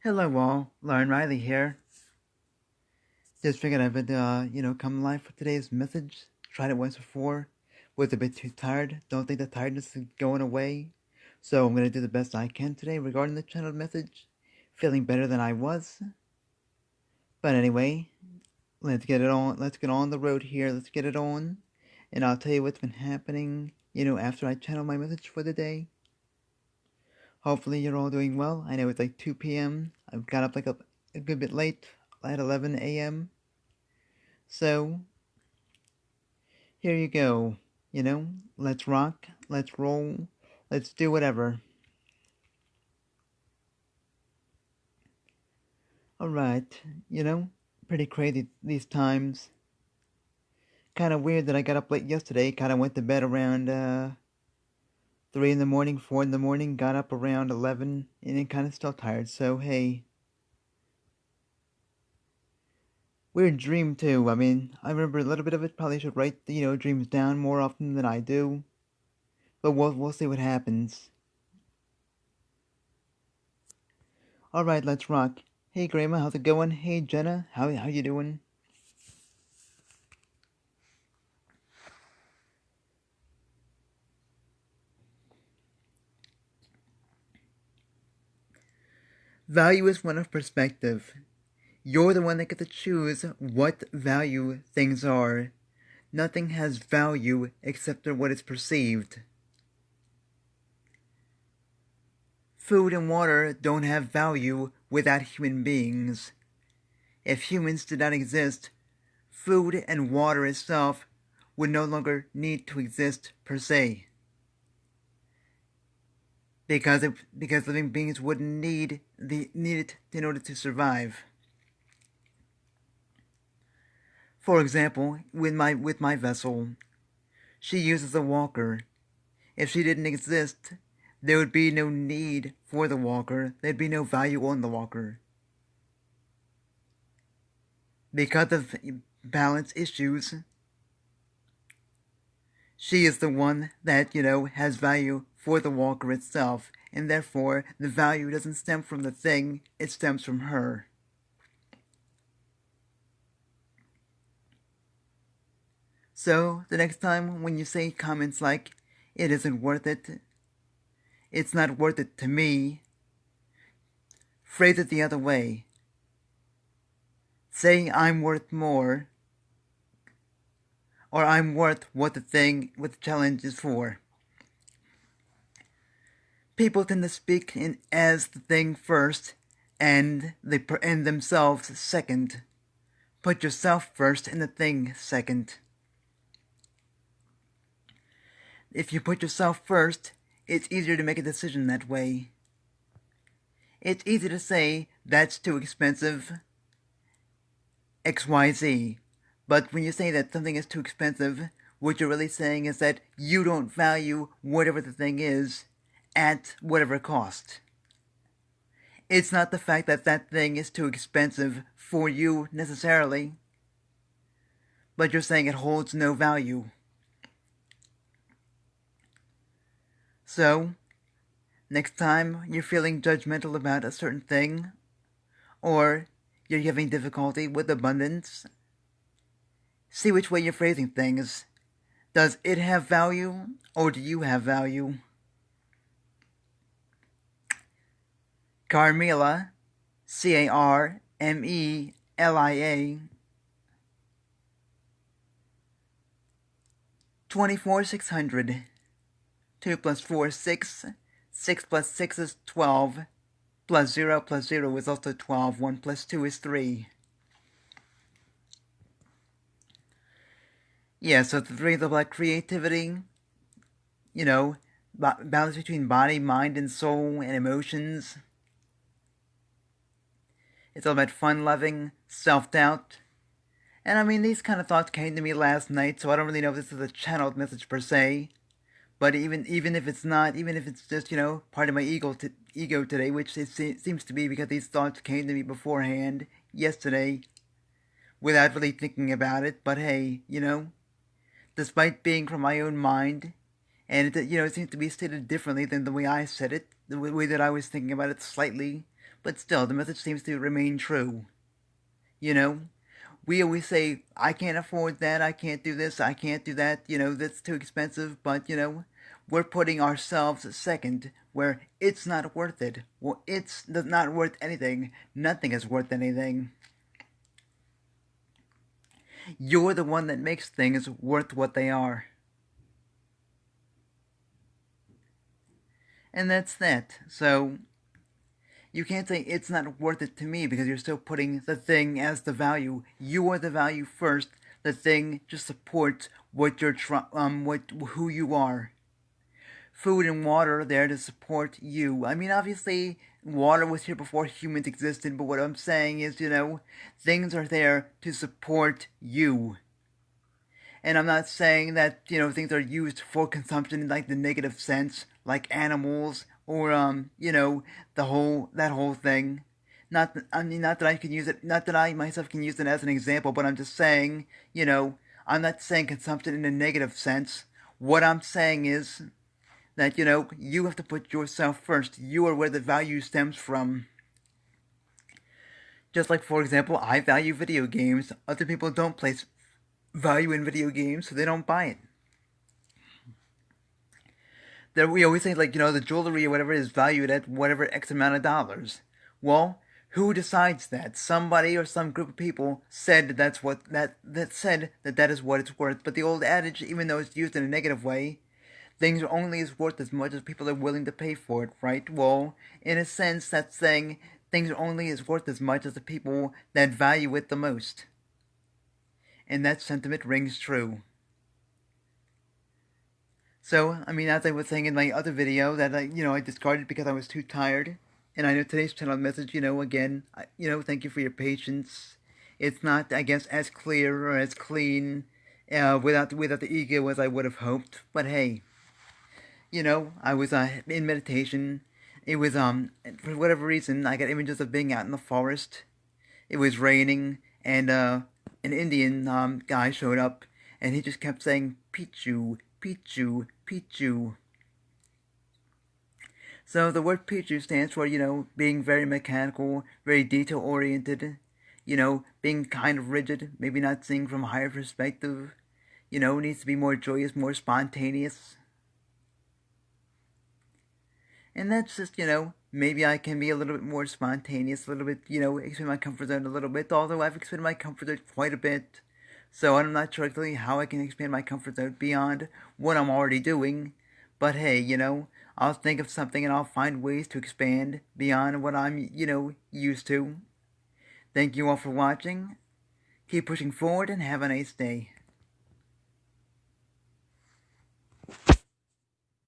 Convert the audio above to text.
Hello all, Lauren Riley here. Just figured I would, come live for today's message. Tried it once before, was a bit too tired. Don't think the tiredness is going away. So I'm gonna do the best I can today regarding the channel message. Feeling better than I was. But anyway, let's get it on. Let's get on the road here. Let's get it on. And I'll tell you what's been happening, after I channel my message for the day. Hopefully you're all doing well. I know it's like 2 p.m. I've got up like a good bit late at 11 a.m. So, here you go. Let's rock, let's roll, let's do whatever. Alright, pretty crazy these times. Kind of weird that I got up late yesterday. Kind of went to bed around 3 in the morning, 4 in the morning, got up around 11, and then kind of still tired. So, hey, weird dream too. I mean, I remember a little bit of it. Probably should write, dreams down more often than I do. But we'll see what happens. Alright, let's rock. Hey, Grandma, how's it going? Hey, Jenna, how you doing? Value is one of perspective. You're the one that gets to choose what value things are. Nothing has value except for what is perceived. Food and water don't have value without human beings. If humans did not exist, food and water itself would no longer need to exist per se. Because living beings wouldn't need it in order to survive. For example, with my vessel, she uses a walker. If she didn't exist, there would be no need for the walker. There'd be no value on the walker. Because of balance issues, she is the one that, has value for the walker itself, and therefore the value doesn't stem from the thing, it stems from her. So, the next time when you say comments like, it isn't worth it, it's not worth it to me, phrase it the other way. Say I'm worth more, or I'm worth what the challenge is for. People tend to speak in as the thing first, and themselves second. Put yourself first and the thing second. If you put yourself first, it's easier to make a decision that way. It's easy to say, that's too expensive, XYZ. But when you say that something is too expensive, what you're really saying is that you don't value whatever the thing is at whatever cost. It's not the fact that that thing is too expensive for you necessarily, but you're saying it holds no value. So, next time you're feeling judgmental about a certain thing, or you're having difficulty with abundance, see which way you're phrasing things. Does it have value, or do you have value? Carmela, Carmelia, 24,600. 2 plus 4 is 6. 6 plus 6 is 12. Plus 0 plus 0 is also 12. 1 plus 2 is 3. Yeah, so the three is about creativity, balance between body, mind, and soul, and emotions. It's all about fun loving, self doubt. And I mean, these kind of thoughts came to me last night, so I don't really know if this is a channeled message per se. But even if it's not, even if it's just part of my ego today, which it seems to be because these thoughts came to me beforehand yesterday, without really thinking about it. But hey, despite being from my own mind, and it seems to be stated differently than the way I said it, the way that I was thinking about it slightly. But still, the message seems to remain true. You know, we always say, I can't afford that, I can't do this, I can't do that, that's too expensive, but, we're putting ourselves second, where it's not worth it. Well, it's not worth anything. Nothing is worth anything. You're the one that makes things worth what they are. And that's that. So, you can't say it's not worth it to me because you're still putting the thing as the value. You are the value first. The thing just supports what you're who you are. Food and water are there to support you. I mean, obviously, water was here before humans existed, but what I'm saying is, things are there to support you. And I'm not saying that, things are used for consumption in like the negative sense, like animals or, that whole thing. Not that I can use it, not that I myself can use it as an example, but I'm just saying, I'm not saying consumption in a negative sense. What I'm saying is that, you have to put yourself first. You are where the value stems from. Just like, for example, I value video games. Other people don't place value in video games, so they don't buy it. We always say, like, the jewelry or whatever is valued at whatever X amount of dollars. Well, who decides that? Somebody or some group of people said that said that is what it's worth. But the old adage, even though it's used in a negative way, things are only as worth as much as people are willing to pay for it, right? Well, in a sense, that's saying things are only as worth as much as the people that value it the most. And that sentiment rings true. So, I mean, as I was saying in my other video that I discarded because I was too tired. And I know today's channel message, again, thank you for your patience. It's not, I guess, as clear or as clean without the ego as I would have hoped. But hey, I was in meditation. It was for whatever reason I got images of being out in the forest. It was raining, and an Indian guy showed up, and he just kept saying Pichu, Pichu, Pichu. So the word Pichu stands for being very mechanical, very detail oriented. Being kind of rigid, maybe not seeing from a higher perspective. Needs to be more joyous, more spontaneous. And that's just, maybe I can be a little bit more spontaneous, a little bit, expand my comfort zone a little bit, although I've expanded my comfort zone quite a bit. So I'm not sure exactly how I can expand my comfort zone beyond what I'm already doing. But hey, I'll think of something and I'll find ways to expand beyond what I'm, used to. Thank you all for watching. Keep pushing forward and have a nice day.